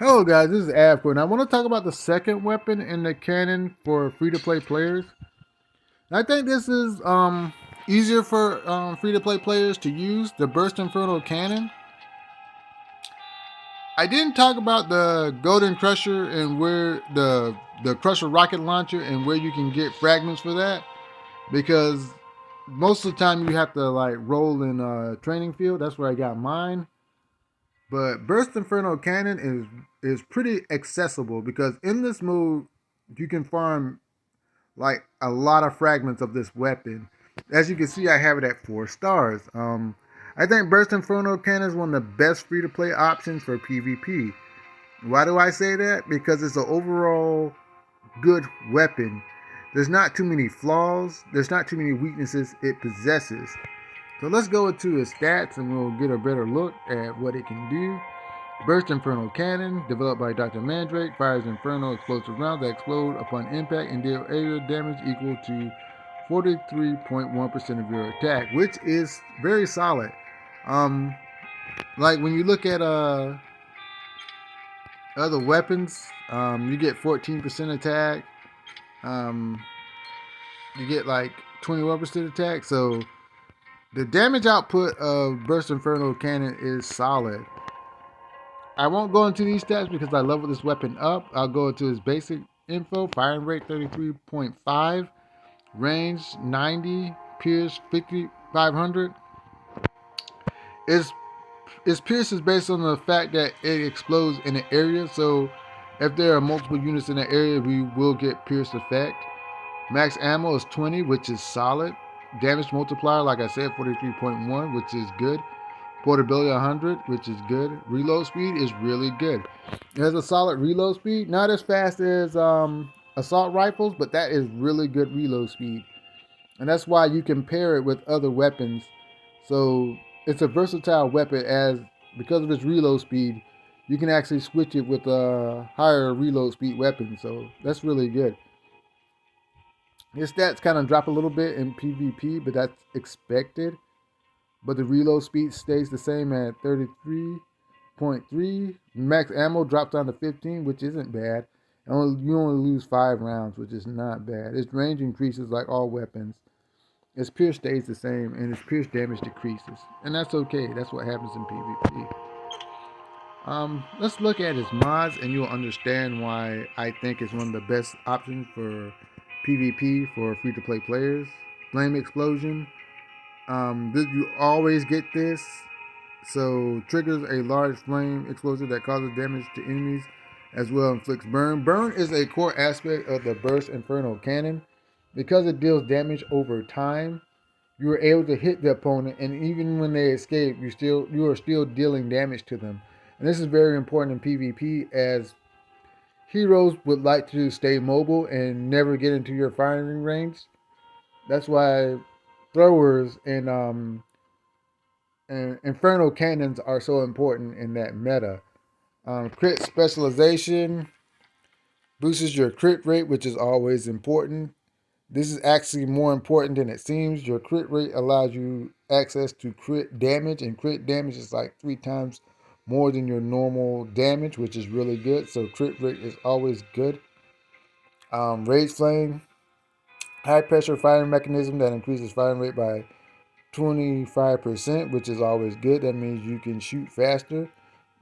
Hello guys, this is Avcoor, and I want to talk about the second weapon in the cannon for free-to-play players. I think this is easier for free-to-play players to use, the Burst Inferno cannon. I didn't talk about the Golden Crusher and where the Crusher rocket launcher and where you can get fragments for that, because most of the time you have to like roll in a training field. That's where I got mine. But Burst Inferno Cannon is pretty accessible because in this mode you can farm like a lot of fragments of this weapon. As you can see, I have it at 4 stars. I think Burst Inferno Cannon is one of the best free to play options for PvP. Why do I say that? Because it's an overall good weapon. There's not too many flaws. There's not too many weaknesses it possesses. So let's go into its stats and we'll get a better look at what it can do. Burst Inferno Cannon, developed by Dr. Mandrake, fires Inferno explosive rounds that explode upon impact and deal area damage equal to 43.1% of your attack, which is very solid. Um, like when you look at other weapons, you get 14% attack. Um, you get like 21% attack. So the damage output of Burst Inferno Cannon is solid. I won't go into these stats because I leveled this weapon up. I'll go into his basic info. Firing rate 33.5, range 90, pierce 5500. Its its pierce is based on the fact that it explodes in an area. So if there are multiple units in the area, we will get pierce effect. Max ammo is 20, which is solid. Damage multiplier, like I said, 43.1, which is good. Portability 100, which is good. Reload speed is really good. It has a solid reload speed, not as fast as assault rifles, but that is really good reload speed, and that's why you can pair it with other weapons. So it's a versatile weapon, as because of its reload speed, you can actually switch it with a higher reload speed weapon. So that's really good. His stats kind of drop a little bit in PvP, but that's expected. But the reload speed stays the same at 33.3. Max ammo drops down to 15, which isn't bad. You only lose 5 rounds, which is not bad. Its range increases like all weapons. Its pierce stays the same, and its pierce damage decreases. And that's okay. That's what happens in PvP. Let's look at its mods, and you'll understand why I think it's one of the best options for PvP for free-to-play players. Flame Explosion. You always get this. So triggers a large flame explosion that causes damage to enemies, as well inflicts burn. Burn is a core aspect of the Burst Inferno cannon. Because it deals damage over time, you are able to hit the opponent, and even when they escape, you are still dealing damage to them. And this is very important in PvP, as heroes would like to stay mobile and never get into your firing range. That's why throwers and Inferno cannons are so important in that meta. Crit specialization boosts your crit rate, which is always important. This is actually more important than it seems. Your crit rate allows you access to crit damage, and crit damage is like 3 times more than your normal damage, which is really good. So crit rate is always good. Rage flame, high pressure firing mechanism that increases firing rate by 25%, which is always good. That means you can shoot faster.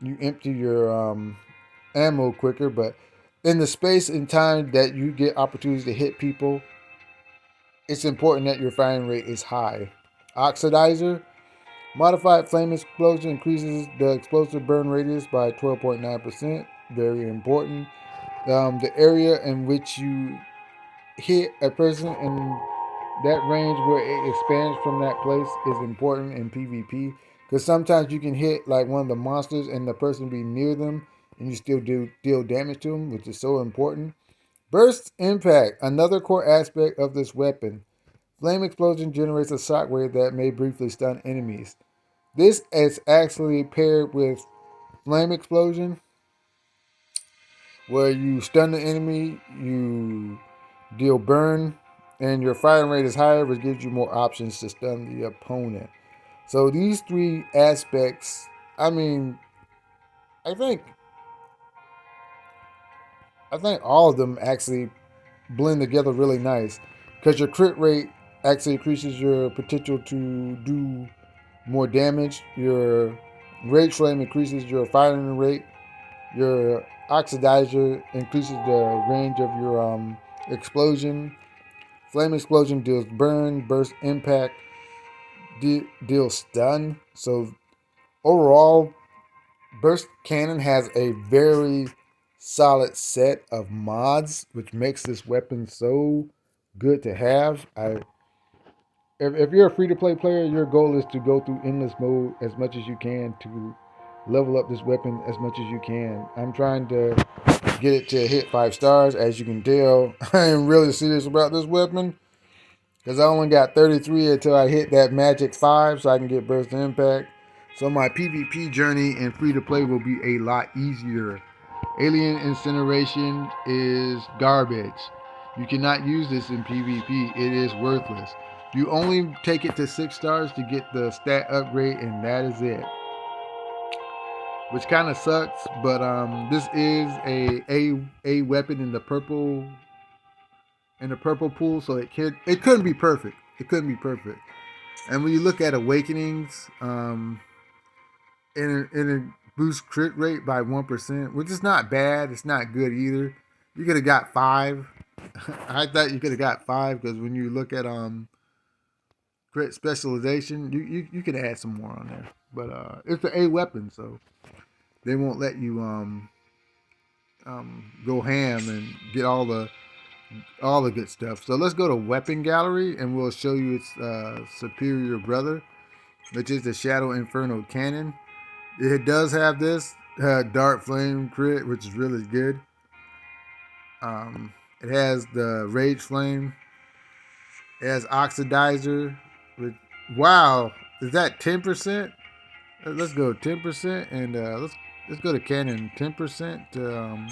You empty your ammo quicker, but in the space and time that you get opportunities to hit people, it's important that your firing rate is high. Oxidizer, modified flame explosion increases the explosive burn radius by 12.9%. Very important. The area in which you hit a person in that range where it expands from that place is important in PvP, because sometimes you can hit like one of the monsters and the person be near them and you still do deal damage to them, which is so important. Burst impact, another core aspect of this weapon. Flame explosion generates a shockwave that may briefly stun enemies. This is actually paired with flame explosion, where you stun the enemy, you deal burn, and your firing rate is higher, which gives you more options to stun the opponent. So these three aspects, I mean, I think I think all of them actually blend together really nice because your crit rate actually increases your potential to do more damage. Your rage flame increases your firing rate. Your oxidizer increases the range of your explosion. Flame explosion deals burn, burst impact, deals stun. So overall, burst cannon has a very solid set of mods, which makes this weapon so good to have. If you're a free to play player, your goal is to go through endless mode as much as you can to level up this weapon as much as you can. I'm trying to get it to hit 5 stars. As you can tell, I am really serious about this weapon because I only got 33 until I hit that magic 5 so I can get burst impact. So my PvP journey and free to play will be a lot easier. Alien incineration is garbage. You cannot use this in PvP. It is worthless. You only take it to 6 stars to get the stat upgrade, and that is it. Which kind of sucks, but this is a weapon in the purple pool, so it couldn't be perfect. It couldn't be perfect. And when you look at awakenings, it boosts crit rate by 1%, which is not bad. It's not good either. You could have got 5. I thought you could have got 5 because when you look at crit specialization, you could add some more on there. But it's an A weapon, so they won't let you go ham and get all the good stuff. So let's go to weapon gallery and we'll show you its superior brother, which is the Shadow Inferno cannon. It does have this Dart Flame crit, which is really good. It has the Rage Flame. It has Oxidizer. Which, wow, is that 10%? Let's go 10% and let's go to cannon 10%. Um,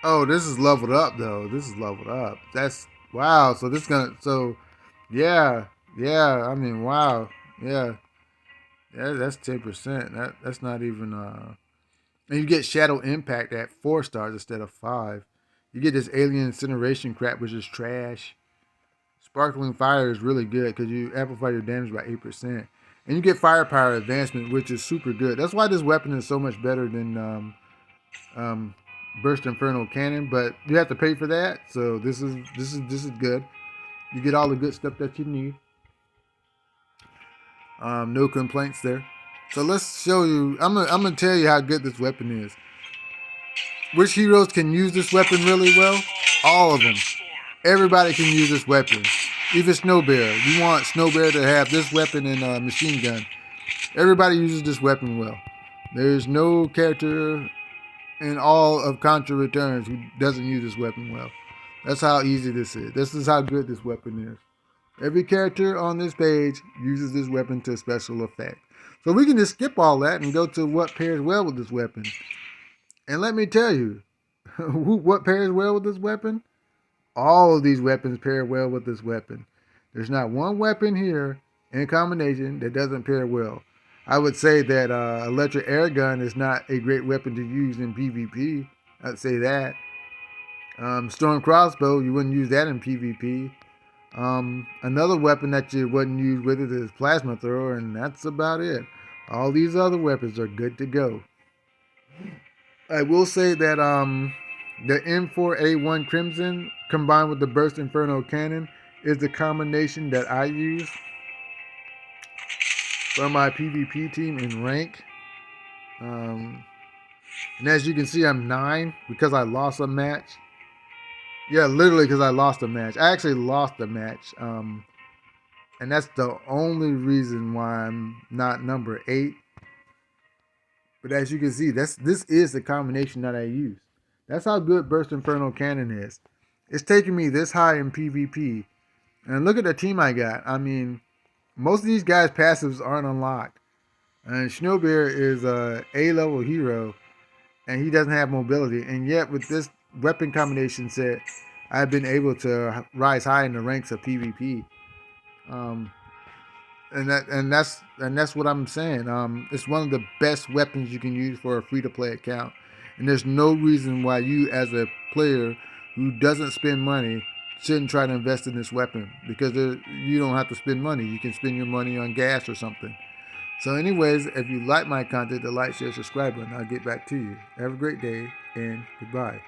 oh, this is leveled up though. This is leveled up. That's wow. So this gonna yeah, yeah. I mean wow, yeah. Yeah, that's 10%. That's not even and you get Shadow Impact at 4 stars instead of 5. You get this Alien Incineration crap, which is trash. Sparkling Fire is really good because you amplify your damage by 8%. And you get Firepower Advancement, which is super good. That's why this weapon is so much better than um, Burst Inferno Cannon, but you have to pay for that. So this is good. You get all the good stuff that you need. No complaints there. So let's show you. I'm gonna tell you how good this weapon is. Which heroes can use this weapon really well? All of them. Everybody can use this weapon. Even Snowbear. You want Snowbear to have this weapon and machine gun. Everybody uses this weapon well. There's no character in all of Contra Returns who doesn't use this weapon well. That's how easy this is. This is how good this weapon is. Every character on this page uses this weapon to special effect. So we can just skip all that and go to what pairs well with this weapon. And let me tell you, what pairs well with this weapon? All of these weapons pair well with this weapon. There's not one weapon here in combination that doesn't pair well. I would say that electric air gun is not a great weapon to use in PvP. I'd say that. Storm crossbow, you wouldn't use that in PvP. Another weapon that you wouldn't use with it is plasma thrower, and that's about it. All these other weapons are good to go. I will say that the M4A1 Crimson combined with the Burst Inferno Cannon is the combination that I use for my PvP team in rank. And as you can see, I'm 9 because I lost a match. Yeah, literally because I lost a match. I actually lost a match. And that's the only reason why I'm not number 8. But as you can see, this is the combination that I use. That's how good Burst Inferno Cannon is. It's taking me this high in PvP. And look at the team I got. I mean, most of these guys' passives aren't unlocked. And Snowbear is a A-level hero, and he doesn't have mobility. And yet, with this weapon combination set, I've been able to rise high in the ranks of PvP. and that's what I'm saying. It's one of the best weapons you can use for a free to play account, and there's no reason why you, as a player who doesn't spend money, shouldn't try to invest in this weapon, because you don't have to spend money. You can spend your money on gas or something. So, anyways, if you like my content, the like, share, subscribe button. I'll get back to you. Have a great day and goodbye.